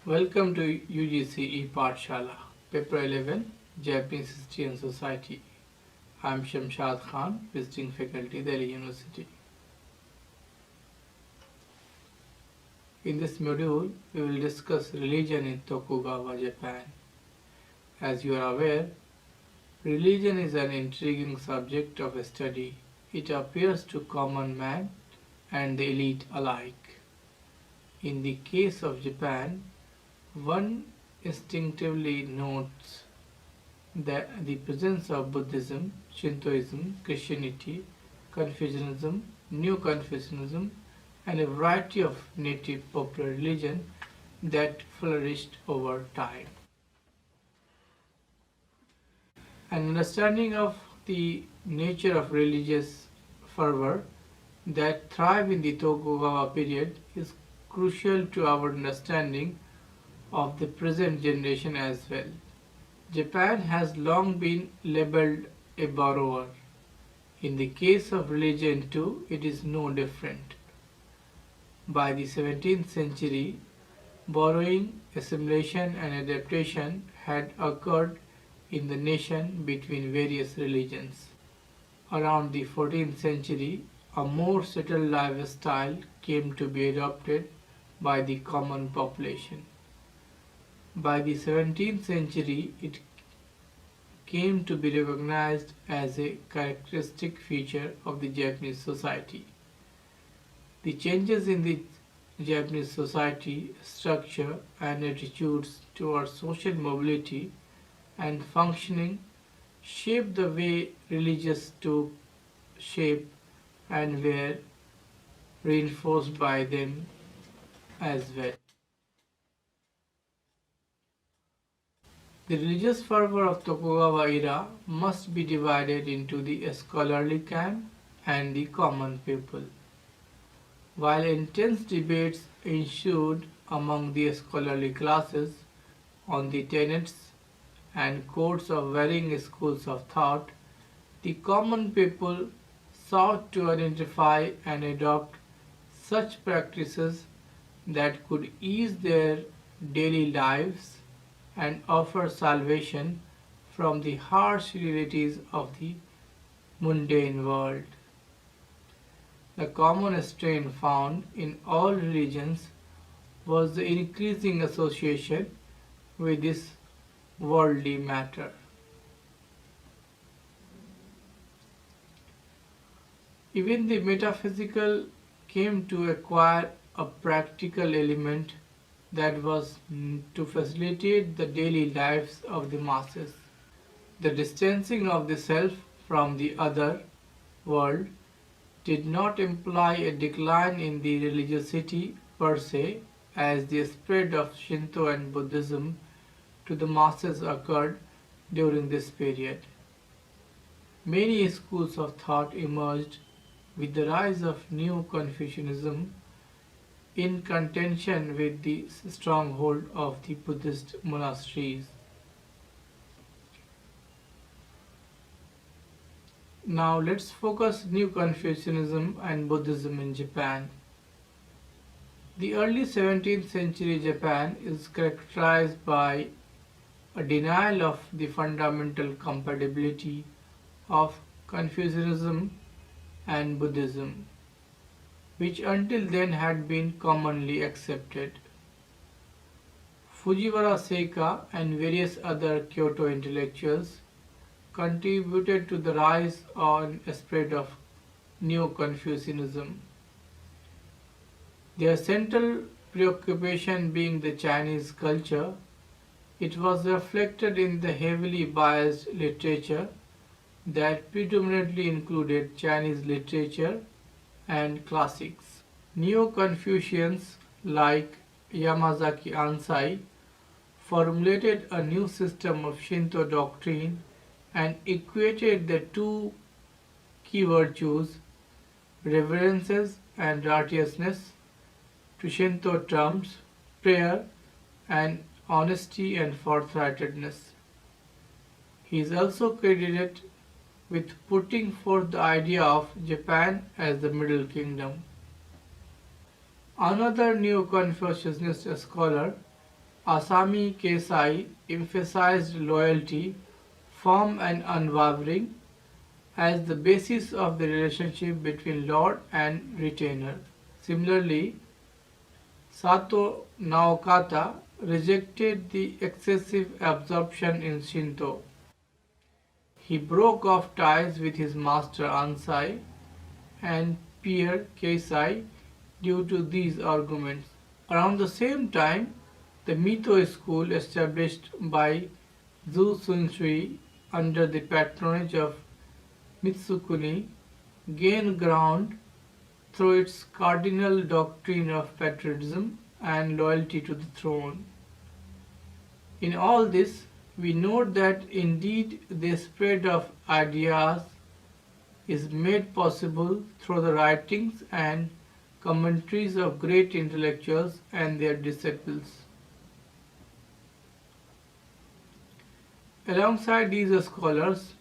Welcome to UGC Pathshala, Paper 11, Japanese History and Society. I am Shamshad Khan, visiting faculty, Delhi University. In this module, we will discuss religion in Tokugawa, Japan. As you are aware, religion is an intriguing subject of study. It appeals to common man and the elite alike. In the case of Japan, one instinctively notes the presence of Buddhism, Shintoism, Christianity, Confucianism, New Confucianism, and a variety of native popular religion that flourished over time. An understanding of the nature of religious fervor that thrived in the Tokugawa period is crucial to our understanding of the present generation as well. Japan has long been labeled a borrower. In the case of religion too, it is no different. By the 17th century, borrowing, assimilation and adaptation had occurred in the nation between various religions. Around the 14th century, a more settled lifestyle came to be adopted by the common population. By the 17th century, it came to be recognized as a characteristic feature of the Japanese society. The changes in the Japanese society structure and attitudes towards social mobility and functioning shaped the way religions took shape and were reinforced by them as well. The religious fervor of Tokugawa era must be divided into the scholarly camp and the common people. While intense debates ensued among the scholarly classes on the tenets and codes of varying schools of thought, the common people sought to identify and adopt such practices that could ease their daily lives and offer salvation from the harsh realities of the mundane world. The common strain found in all religions was the increasing association with this worldly matter. Even the metaphysical came to acquire a practical element that was to facilitate the daily lives of the masses. The distancing of the self from the other world did not imply a decline in the religiosity per se, as the spread of Shinto and Buddhism to the masses occurred during this period. Many schools of thought emerged with the rise of New Confucianism in contention with the stronghold of the Buddhist monasteries. Now let's focus New Confucianism and Buddhism in Japan. The early 17th century Japan is characterized by a denial of the fundamental compatibility of Confucianism and Buddhism, which until then had been commonly accepted. Fujiwara Seika and various other Kyoto intellectuals contributed to the rise and spread of New Confucianism. Their central preoccupation being the Chinese culture, it was reflected in the heavily biased literature that predominantly included Chinese literature and classics. Neo-Confucians like Yamazaki Ansai formulated a new system of Shinto doctrine and equated the two key virtues, reverences and righteousness, to Shinto terms, prayer and honesty and forthrightedness. He is also credited with putting forth the idea of Japan as the Middle Kingdom. Another Neo-Confucianist scholar, Asami Keisai emphasized loyalty, firm and unwavering, as the basis of the relationship between lord and retainer. Similarly, Sato Naokata rejected the excessive absorption in Shinto. He broke off ties with his master Ansai and peer Keisai due to these arguments. Around the same time, the Mithu School, established by Zhu Sunshui under the patronage of Mitsukuni, gained ground through its cardinal doctrine of patriotism and loyalty to the throne. In all this, we note that indeed the spread of ideas is made possible through the writings and commentaries of great intellectuals and their disciples. Alongside these scholars,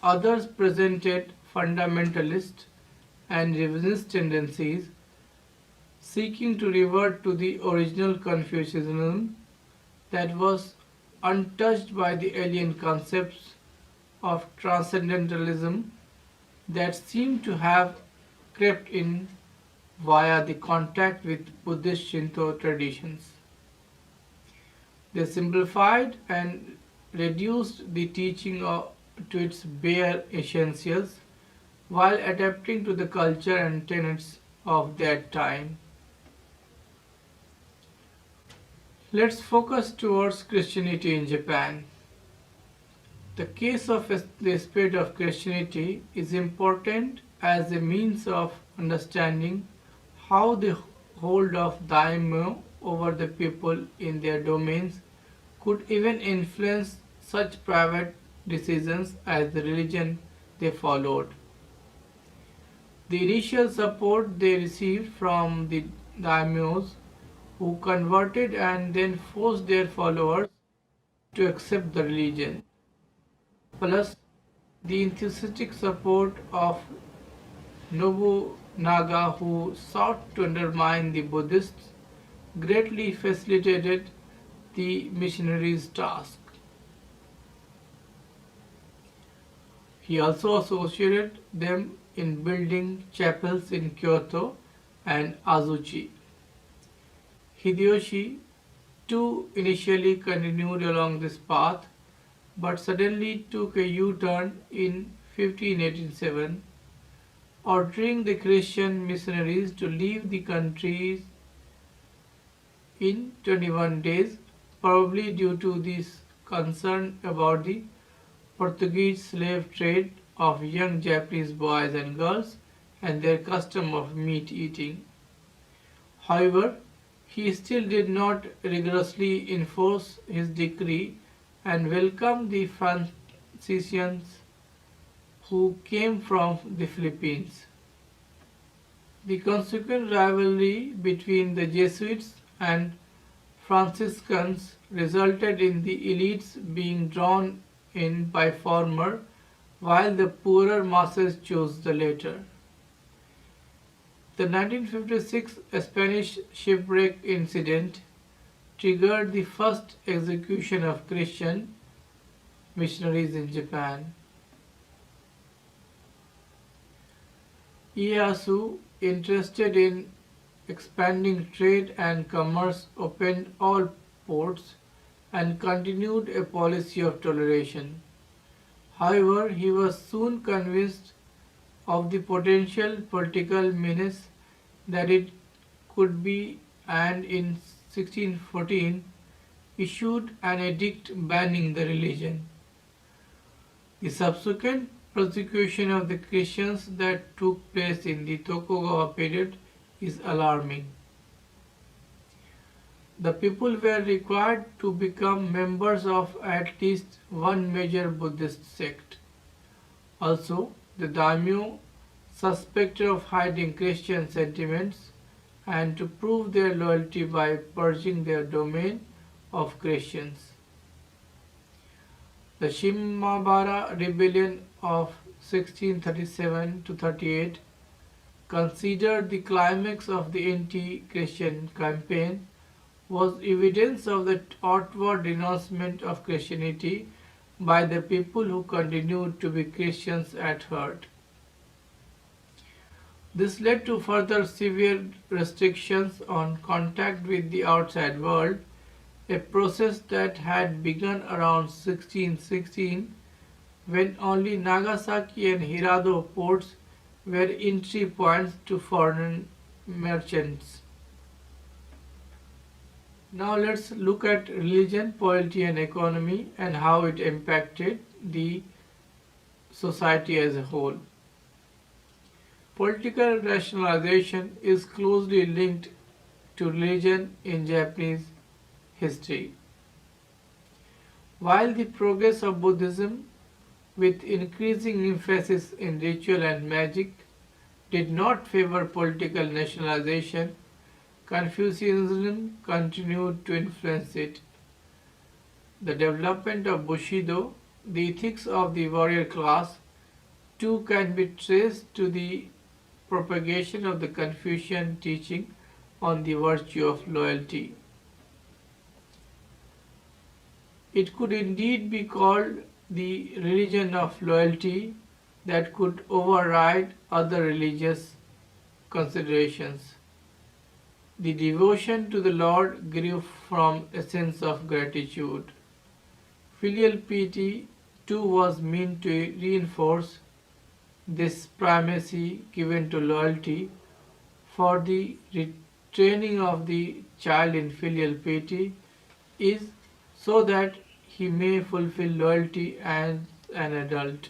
others presented fundamentalist and revisionist tendencies, seeking to revert to the original Confucianism that was untouched by the alien concepts of transcendentalism that seem to have crept in via the contact with Buddhist Shinto traditions. They simplified and reduced the teaching to its bare essentials while adapting to the culture and tenets of that time. Let's focus towards Christianity in Japan. The case of the spread of Christianity is important as a means of understanding how the hold of daimyo over the people in their domains could even influence such private decisions as the religion they followed. The initial support they received from the daimyos who converted and then forced their followers to accept the religion, plus the enthusiastic support of Nobunaga who sought to undermine the Buddhists, greatly facilitated the missionaries' task. He also associated them in building chapels in Kyoto and Azuchi. Hideyoshi too initially continued along this path, but suddenly took a U-turn in 1587, ordering the Christian missionaries to leave the country in 21 days, probably due to this concern about the Portuguese slave trade of young Japanese boys and girls and their custom of meat eating. However, he still did not rigorously enforce his decree and welcomed the Franciscans who came from the Philippines. The consequent rivalry between the Jesuits and Franciscans resulted in the elites being drawn in by former, while the poorer masses chose the latter. The 1956 Spanish shipwreck incident triggered the first execution of Christian missionaries in Japan. Ieyasu, interested in expanding trade and commerce, opened all ports and continued a policy of toleration. However, he was soon convinced of the potential political menace that it could be, and in 1614 issued an edict banning the religion. The subsequent persecution of the Christians that took place in the Tokugawa period is alarming. The people were required to become members of at least one major Buddhist sect. Also, the daimyo, suspected of hiding Christian sentiments, and to prove their loyalty by purging their domain of Christians. The Shimmer Rebellion of 1637 to 38, considered the climax of the anti-Christian campaign, was evidence of the outward renouncement of Christianity by the people who continued to be Christians at heart. This led to further severe restrictions on contact with the outside world, a process that had begun around 1616 when only Nagasaki and Hirado ports were entry points to foreign merchants. Now let's look at religion, polity, and economy and how it impacted the society as a whole. Political rationalization is closely linked to religion in Japanese history. While the progress of Buddhism, with increasing emphasis in ritual and magic, did not favor political nationalization, Confucianism continued to influence it. The development of Bushido, the ethics of the warrior class, too can be traced to the propagation of the Confucian teaching on the virtue of loyalty. It could indeed be called the religion of loyalty that could override other religious considerations. The devotion to the Lord grew from a sense of gratitude. Filial piety too was meant to reinforce this primacy given to loyalty, for the retraining of the child in filial piety is so that he may fulfill loyalty as an adult.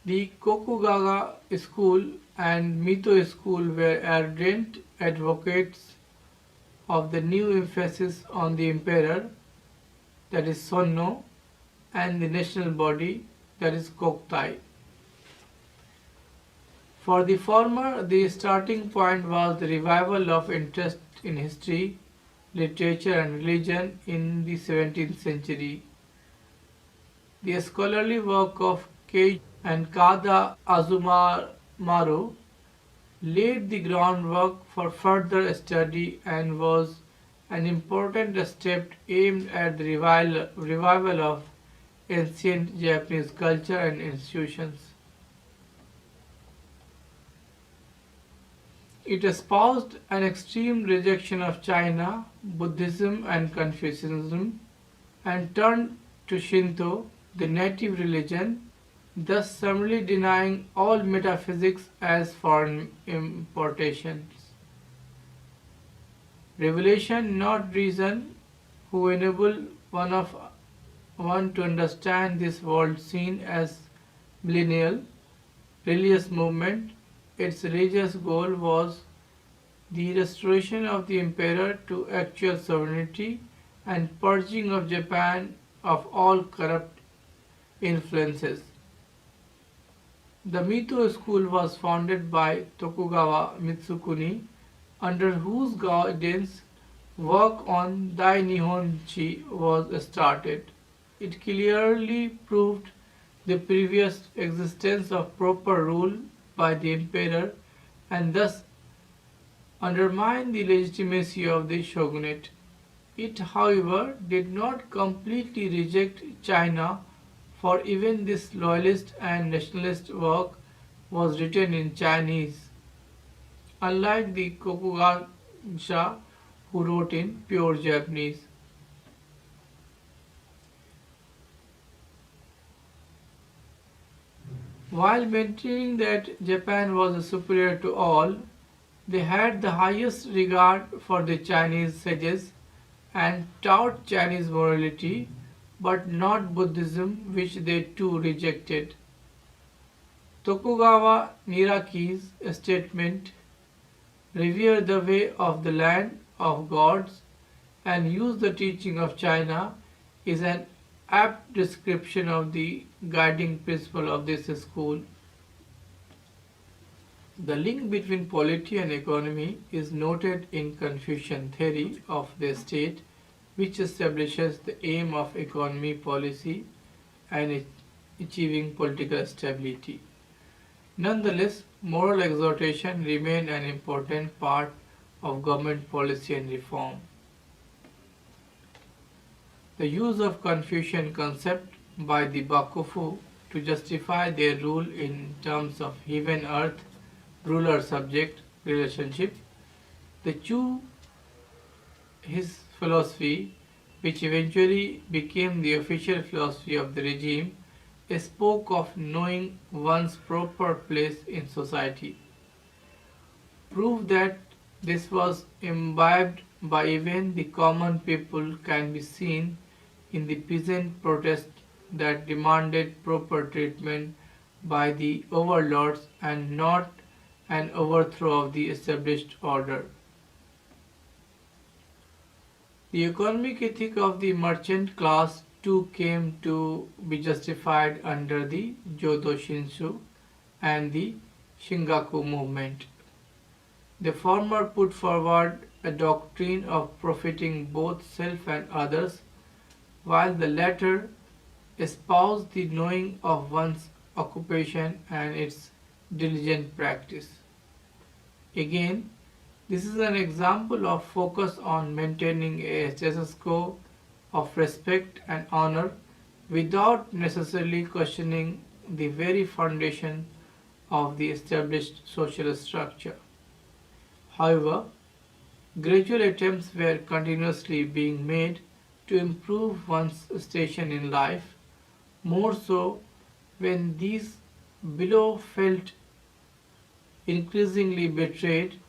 The Tokugawa School and Mithu School were ardent advocates of the new emphasis on the emperor, that is Sonno, and the national body, that is Koktai. For the former, the starting point was the revival of interest in history, literature, and religion in the 17th century. The scholarly work of Kei and Kada Azumamaru laid the groundwork for further study and was an important step aimed at the revival of ancient Japanese culture and institutions. It espoused an extreme rejection of China, Buddhism, and Confucianism, and turned to Shinto, the native religion, thus summarily denying all metaphysics as foreign importations. Revelation, not reason, who enable one to understand this world seen as millennial religious movement. Its religious goal was the restoration of the emperor to actual sovereignty and purging of Japan of all corrupt influences. The Mithu School was founded by Tokugawa Mitsukuni, under whose guidance work on Dai Nihonchi was started. It clearly proved the previous existence of proper rule by the emperor and thus undermined the legitimacy of the shogunate. It, however, did not completely reject China, for even this loyalist and nationalist work was written in Chinese, unlike the Kokugawa who wrote in pure Japanese. While maintaining that Japan was superior to all, they had the highest regard for the Chinese sages and taught Chinese morality, but not Buddhism, which they too rejected. Tokugawa Niraki's statement, "Revere the way of the land of gods and use the teaching of China," is an apt description of the guiding principle of this school. The link between polity and economy is noted in Confucian theory of the state, which establishes the aim of economy policy and achieving political stability. Nonetheless, moral exhortation remained an important part of government policy and reform. The use of Confucian concept by the Bakufu to justify their rule in terms of heaven-earth, ruler-subject relationship, the Chu his philosophy, which eventually became the official philosophy of the regime, spoke of knowing one's proper place in society. Proof that this was imbibed by even the common people can be seen in the peasant protest that demanded proper treatment by the overlords and not an overthrow of the established order. The economic ethic of the merchant class too came to be justified under the Jodo Shinshu and the Shingaku movement. The former put forward a doctrine of profiting both self and others, while the latter espoused the knowing of one's occupation and its diligent practice. Again, this is an example of focus on maintaining a status quo of respect and honor without necessarily questioning the very foundation of the established social structure. However, gradual attempts were continuously being made to improve one's station in life, more so when these below felt increasingly betrayed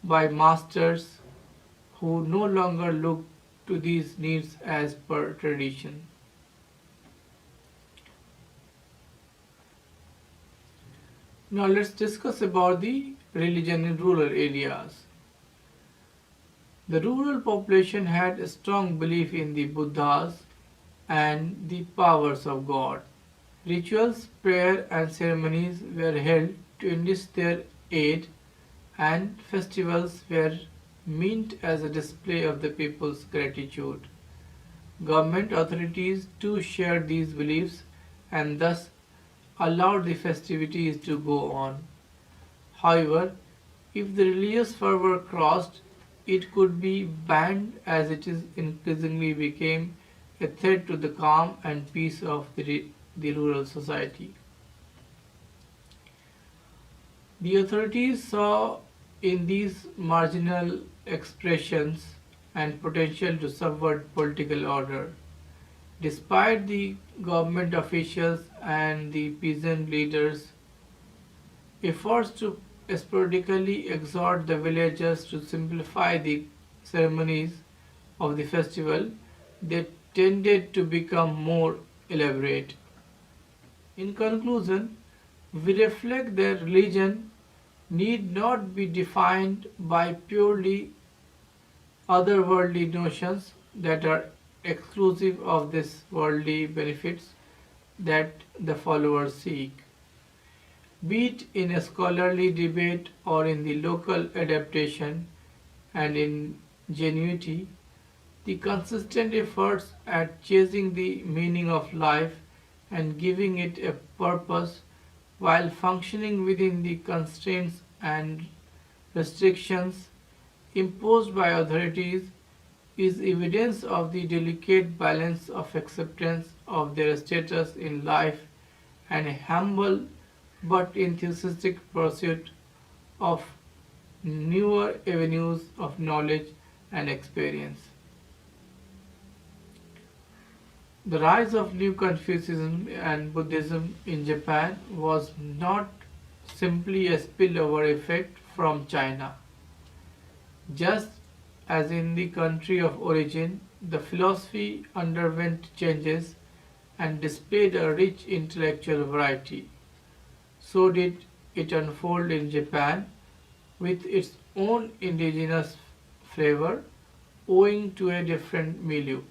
by masters who no longer looked to these needs as per tradition. Now let's discuss about the religion in rural areas. The rural population had a strong belief in the Buddhas and the powers of God. Rituals, prayer, and ceremonies were held to enlist their aid, and festivals were meant as a display of the people's gratitude. Government authorities too shared these beliefs and thus allowed the festivities to go on. However, if the religious fervor crossed, it could be banned as it is increasingly became a threat to the calm and peace of the rural society. The authorities saw in these marginal expressions and potential to subvert political order. Despite the government officials and the peasant leaders' efforts to sporadically exhort the villagers to simplify the ceremonies of the festival, they tended to become more elaborate. In conclusion, we reflect that religion need not be defined by purely otherworldly notions that are exclusive of this worldly benefits that the followers seek. Be it in a scholarly debate or in the local adaptation and ingenuity, the consistent efforts at chasing the meaning of life and giving it a purpose while functioning within the constraints and restrictions imposed by authorities is evidence of the delicate balance of acceptance of their status in life and a humble but enthusiastic pursuit of newer avenues of knowledge and experience. The rise of new Confucianism and Buddhism in Japan was not simply a spillover effect from China. Just as in the country of origin, the philosophy underwent changes and displayed a rich intellectual variety. So did it unfold in Japan with its own indigenous flavor owing to a different milieu.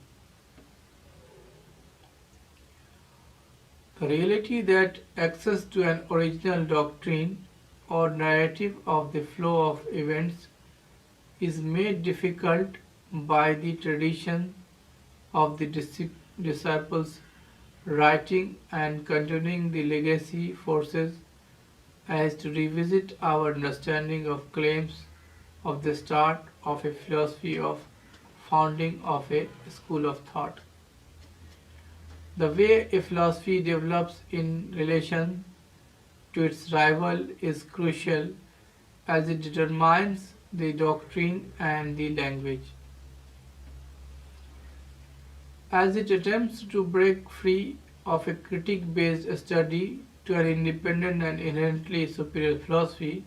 The reality that access to an original doctrine or narrative of the flow of events is made difficult by the tradition of the disciples writing and continuing the legacy forces as to revisit our understanding of claims of the start of a philosophy of founding of a school of thought. The way a philosophy develops in relation to its rival is crucial as it determines the doctrine and the language. As it attempts to break free of a critique-based study to an independent and inherently superior philosophy,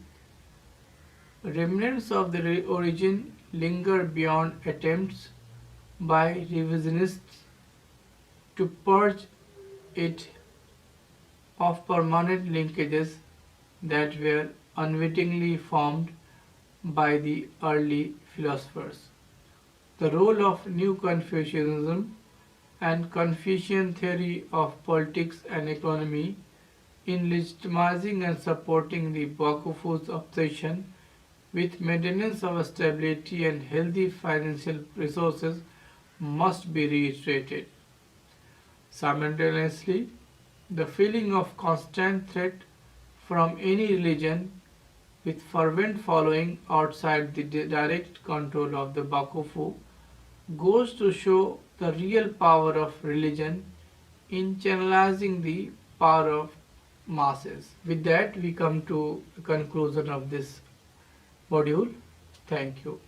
remnants of the origin linger beyond attempts by revisionists to purge it of permanent linkages that were unwittingly formed by the early philosophers. The role of New Confucianism and Confucian theory of politics and economy in legitimizing and supporting the Bakufu's obsession with maintenance of stability and healthy financial resources must be reiterated. Simultaneously, the feeling of constant threat from any religion with fervent following outside the direct control of the Bakufu goes to show the real power of religion in channelizing the power of masses. With that, we come to the conclusion of this module. Thank you.